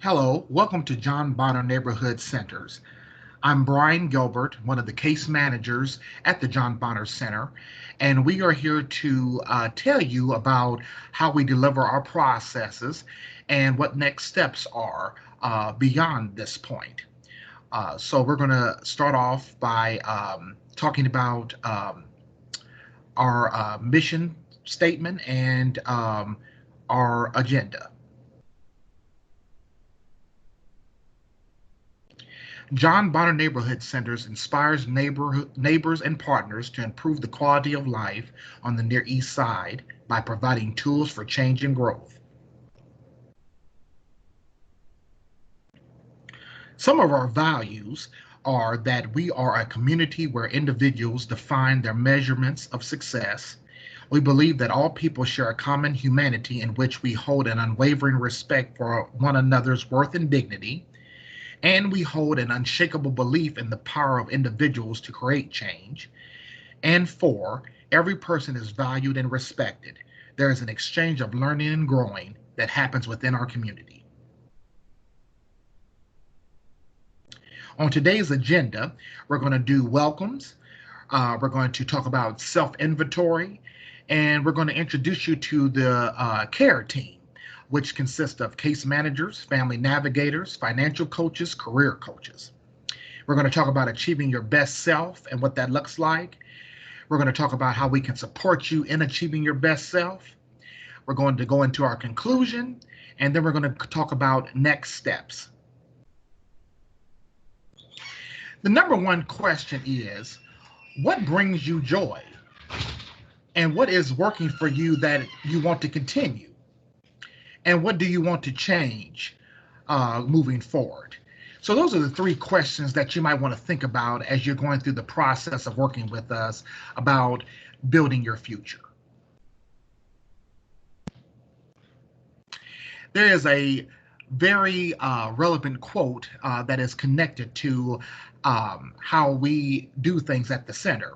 Hello, welcome to John Bonner Neighborhood Centers. I'm Brian Gilbert, one of the case managers at the John Bonner Center, and we are here to tell you about how we deliver our processes and what next steps are beyond this point. So, we're going to start off by talking about our mission statement and our agenda. John Bonner Neighborhood Centers inspires neighbors and partners to improve the quality of life on the Near East Side by providing tools for change and growth. Some of our values are that we are a community where individuals define their measurements of success. We believe that all people share a common humanity in which we hold an unwavering respect for one another's worth and dignity. And we hold an unshakable belief in the power of individuals to create change. And four, every person is valued and respected. There is an exchange of learning and growing that happens within our community. On today's agenda, we're going to do welcomes, we're going to talk about self inventory, and we're going to introduce you to the care team, which consists of case managers, family navigators, financial coaches, career coaches. We're going to talk about achieving your best self and what that looks like. We're going to talk about how we can support you in achieving your best self. We're going to go into our conclusion, and then we're going to talk about next steps. The number one question is, what brings you joy? And what is working for you that you want to continue? And what do you want to change moving forward? So those are the three questions that you might want to think about as you're going through the process of working with us about building your future. There is a very relevant quote that is connected to how we do things at the center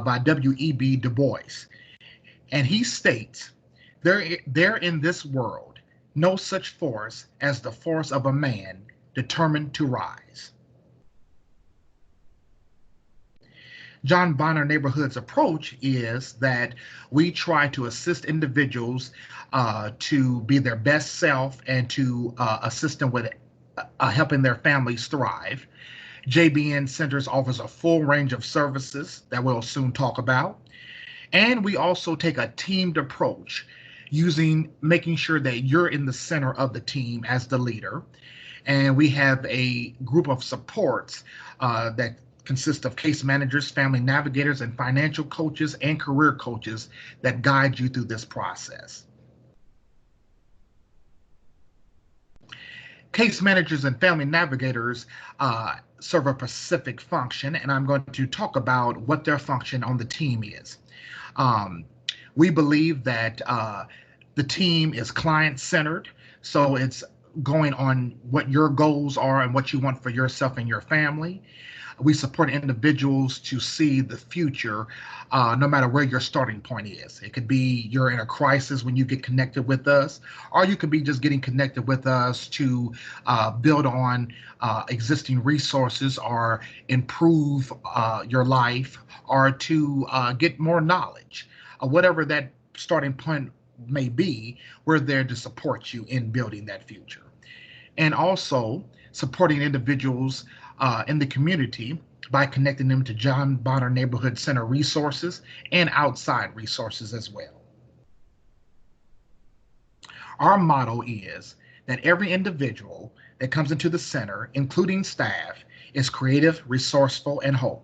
by W.E.B. Du Bois. And he states, there in this world, no such force as the force of a man determined to rise. John Bonner Neighborhood's approach is that we try to assist individuals to be their best self and to assist them with helping their families thrive. JBN Centers offers a full range of services that we'll soon talk about. And we also take a teamed approach making sure that you're in the center of the team as the leader. And we have a group of supports that consist of case managers, family navigators, and financial coaches and career coaches that guide you through this process. Case managers and family navigators serve a specific function, and I'm going to talk about what their function on the team is. We believe that the team is client-centered, so it's going on what your goals are and what you want for yourself and your family. We support individuals to see the future, no matter where your starting point is. It could be you're in a crisis when you get connected with us, or you could be just getting connected with us to build on existing resources or improve your life or to get more knowledge. Whatever that starting point may be, we're there to support you in building that future. And also supporting individuals in the community by connecting them to John Bonner Neighborhood Center resources and outside resources as well. Our motto is that every individual that comes into the center, including staff, is creative, resourceful, and whole.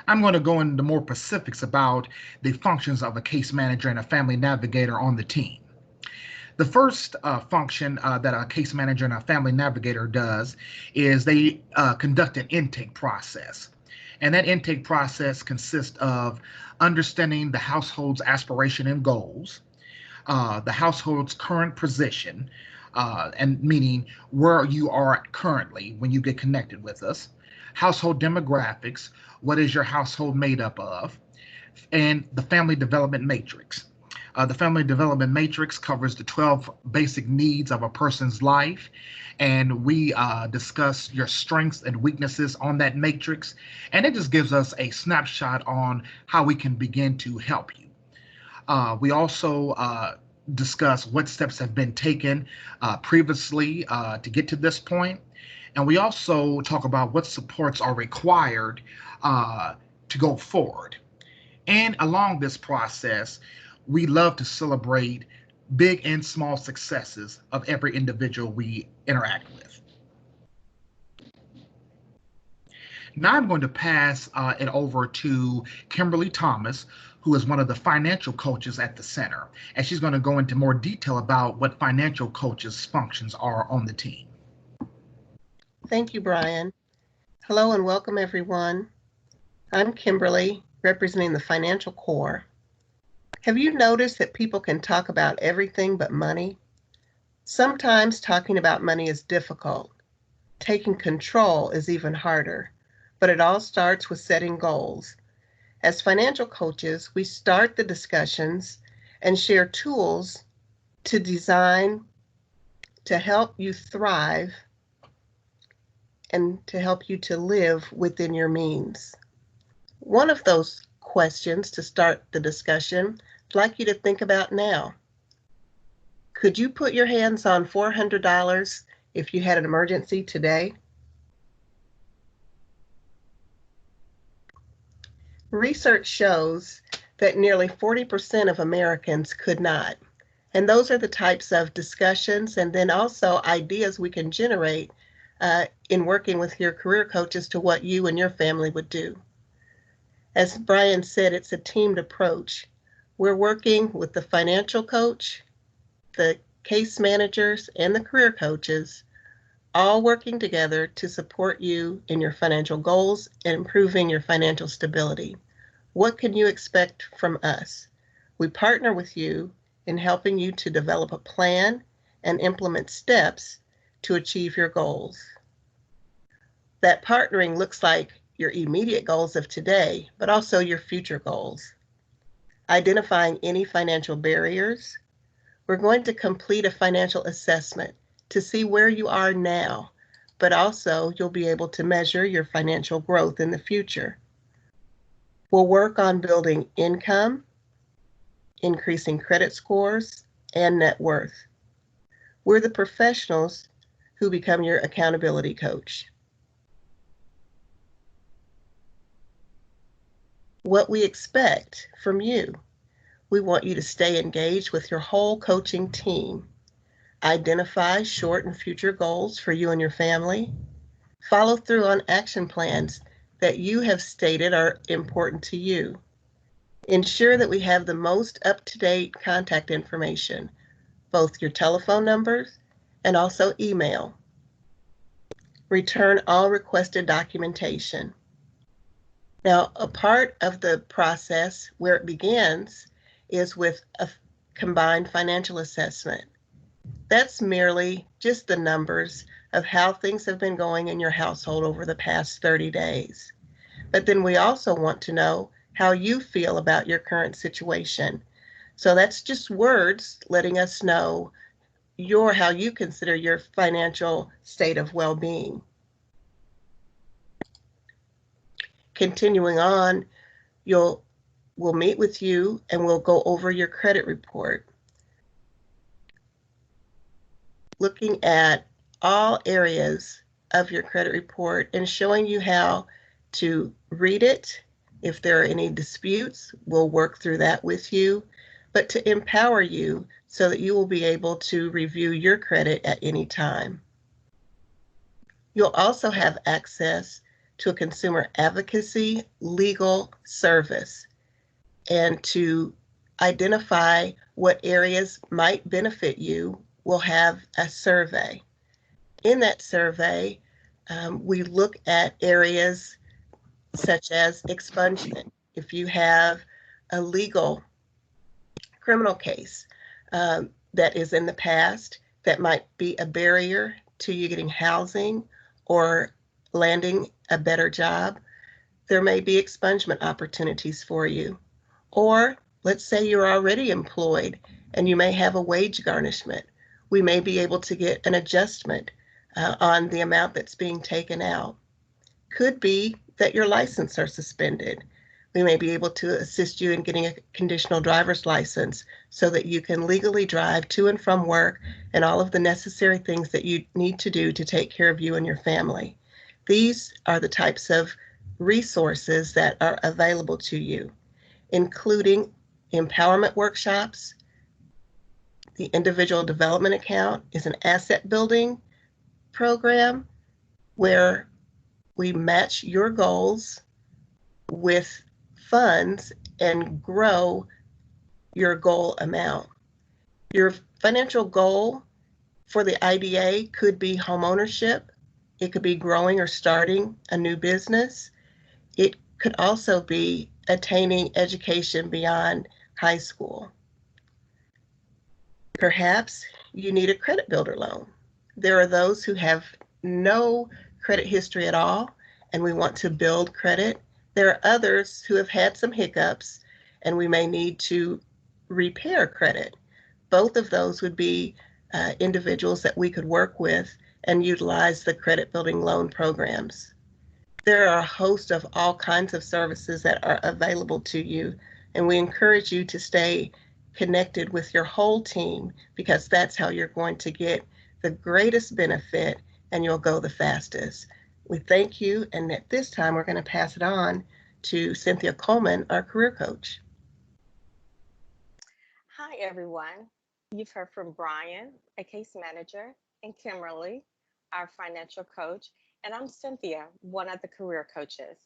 I'm going to go into more specifics about the functions of a case manager and a family navigator on the team. The first function that a case manager and a family navigator does is they conduct an intake process. And that intake process consists of understanding the household's aspiration and goals, the household's current position, and meaning where you are currently when you get connected with us, household demographics, what is your household made up of, and the family development matrix. The Family Development Matrix covers the 12 basic needs of a person's life, and we discuss your strengths and weaknesses on that matrix, and it just gives us a snapshot on how we can begin to help you. We also discuss what steps have been taken previously to get to this point. And we also talk about what supports are required to go forward. And along this process, we love to celebrate big and small successes of every individual we interact with. Now I'm going to pass it over to Kimberly Thomas, who is one of the financial coaches at the center. And she's going to go into more detail about what financial coaches' functions are on the team. Thank you, Brian. Hello and welcome, everyone. I'm Kimberly, representing the Financial Core. Have you noticed that people can talk about everything but money? Sometimes talking about money is difficult. Taking control is even harder, but it all starts with setting goals. As financial coaches, we start the discussions and share tools to design to help you thrive and to help you to live within your means. One of those questions to start the discussion, I'd like you to think about now. Could you put your hands on $400 if you had an emergency today? Research shows that nearly 40% of Americans could not. And those are the types of discussions and then also ideas we can generate in working with your career coach as to what you and your family would do. As Brian said, it's a teamed approach. We're working with the financial coach, the case managers, and the career coaches, all working together to support you in your financial goals and improving your financial stability. What can you expect from us? We partner with you in helping you to develop a plan and implement steps to achieve your goals. That partnering looks like your immediate goals of today, but also your future goals. Identifying any financial barriers. We're going to complete a financial assessment to see where you are now, but also you'll be able to measure your financial growth in the future. We'll work on building income, increasing credit scores, and net worth. We're the professionals who become your accountability coach. What we expect from you. We want you to stay engaged with your whole coaching team. Identify short and future goals for you and your family. Follow through on action plans that you have stated are important to you. Ensure that we have the most up-to-date contact information, both your telephone numbers and also email. Return all requested documentation. Now, a part of the process where it begins is with a combined financial assessment. That's merely just the numbers of how things have been going in your household over the past 30 days. But then we also want to know how you feel about your current situation. So that's just words letting us know how you consider your financial state of well-being. Continuing on, we'll meet with you and we'll go over your credit report. Looking at all areas of your credit report and showing you how to read it. If there are any disputes, we'll work through that with you, but to empower you so that you will be able to review your credit at any time. You'll also have access to a consumer advocacy legal service and to identify what areas might benefit you. We'll have a survey. In that survey, we look at areas such as expungement. If you have a legal criminal case that is in the past that might be a barrier to you getting housing or landing a better job, there may be expungement opportunities for you. Or Let's say you're already employed and you may have a wage garnishment. We may be able to get an adjustment on the amount that's being taken out. Could be that your license are suspended. We may be able to assist you in getting a conditional driver's license so that you can legally drive to and from work and all of the necessary things that you need to do to take care of you and your family. These are the types of resources that are available to you, including empowerment workshops. The individual development account is an asset building program where we match your goals with funds and grow your goal amount. Your financial goal for the IDA could be home ownership. It could be growing or starting a new business. It could also be attaining education beyond high school. Perhaps you need a credit builder loan. There are those who have no credit history at all, and we want to build credit. There are others who have had some hiccups, and we may need to repair credit. Both of those would be individuals that we could work with and utilize the credit building loan programs. There are a host of all kinds of services that are available to you, and we encourage you to stay connected with your whole team because that's how you're going to get the greatest benefit and you'll go the fastest. We thank you, and at this time we're going to pass it on to Cynthia Coleman, our career coach. Hi, everyone. You've heard from Brian, a case manager, and Kimberly, our financial coach, and I'm Cynthia, one of the career coaches.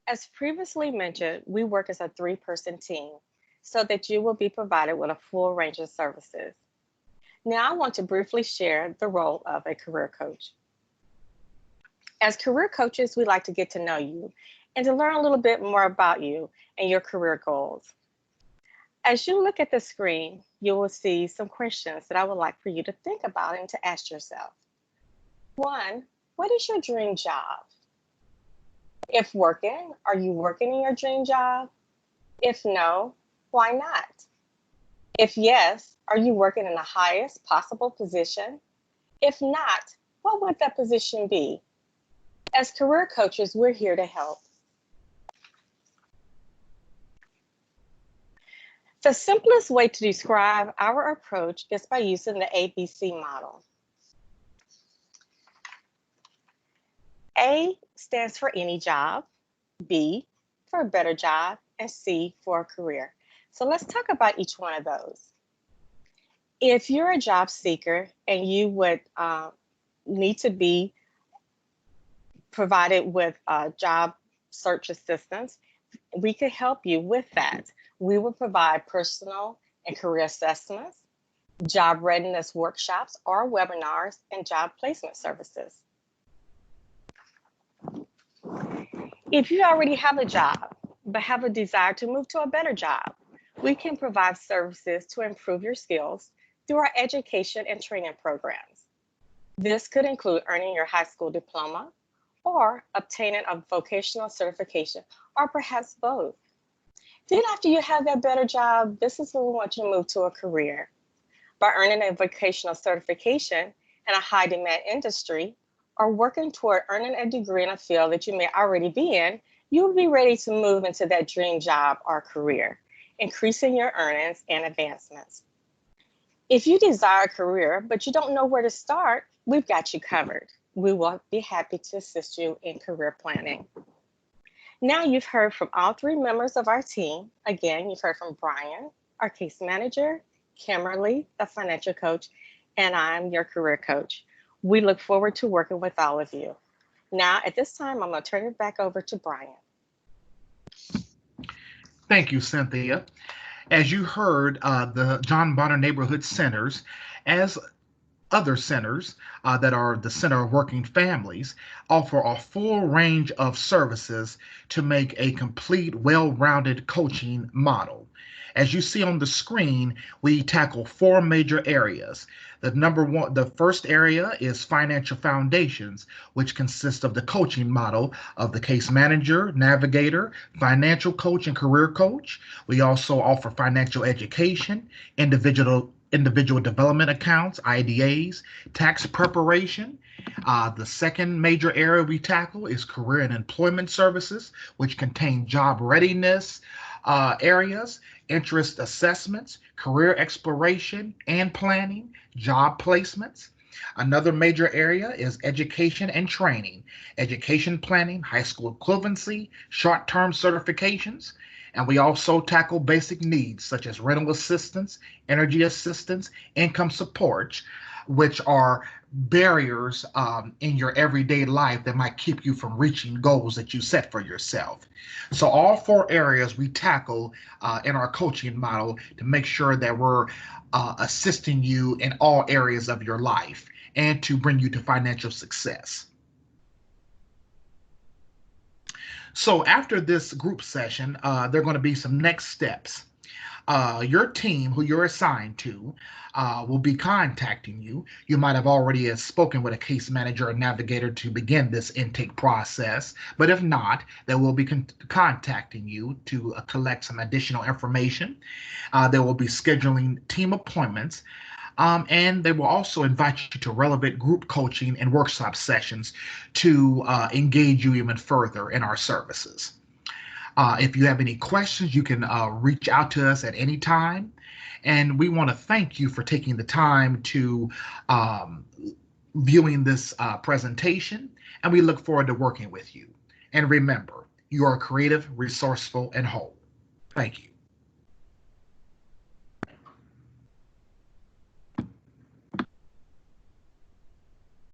As previously mentioned, we work as a 3-person team so that you will be provided with a full range of services. Now I want to briefly share the role of a career coach. As career coaches, we like to get to know you and to learn a little bit more about you and your career goals. As you look at the screen, you will see some questions that I would like for you to think about and to ask yourself. 1, what is your dream job? If working, are you working in your dream job? If no, why not? If yes, are you working in the highest possible position? If not, what would that position be? As career coaches, we're here to help. The simplest way to describe our approach is by using the ABC model. A stands for any job, B for a better job, and C for a career. So let's talk about each one of those. If you're a job seeker and you would need to be provided with job search assistance, we could help you with that. We will provide personal and career assessments, job readiness workshops or webinars, and job placement services. If you already have a job, but have a desire to move to a better job, we can provide services to improve your skills through our education and training programs. This could include earning your high school diploma or obtaining a vocational certification, or perhaps both. Then after you have that better job, this is when we want you to move to a career. By earning a vocational certification in a high demand industry, or working toward earning a degree in a field that you may already be in, you'll be ready to move into that dream job or career, increasing your earnings and advancements. If you desire a career, but you don't know where to start, we've got you covered. We will be happy to assist you in career planning. Now you've heard from all 3 members of our team. Again, you've heard from Brian, our case manager, Kimberly, the financial coach, and I'm your career coach. We look forward to working with all of you. Now, at this time, I'm going to turn it back over to Brian. Thank you, Cynthia. As you heard, the John Bonner Neighborhood Centers, as other centers that are the Center of Working Families, offer a full range of services to make a complete, well-rounded coaching model. As you see on the screen, we tackle 4 major areas. The first area is financial foundations, which consists of the coaching model of the case manager, navigator, financial coach, and career coach. We also offer financial education, individual development accounts, IDAs, tax preparation. The second major area we tackle is career and employment services, which contain job readiness areas, interest assessments, career exploration and planning, job placements. Another major area is education and training, education planning, high school equivalency, short-term certifications. And we also tackle basic needs such as rental assistance, energy assistance, income support, which are barriers in your everyday life that might keep you from reaching goals that you set for yourself. So all 4 areas we tackle in our coaching model to make sure that we're assisting you in all areas of your life and to bring you to financial success. So after this group session, there are going to be some next steps. Your team, who you're assigned to, will be contacting you. You might have already spoken with a case manager or navigator to begin this intake process, but if not, they will be contacting you to collect some additional information. They will be scheduling team appointments. And they will also invite you to relevant group coaching and workshop sessions to engage you even further in our services. If you have any questions, you can reach out to us at any time. And we want to thank you for taking the time to viewing this presentation. And we look forward to working with you. And remember, you are creative, resourceful, and whole. Thank you.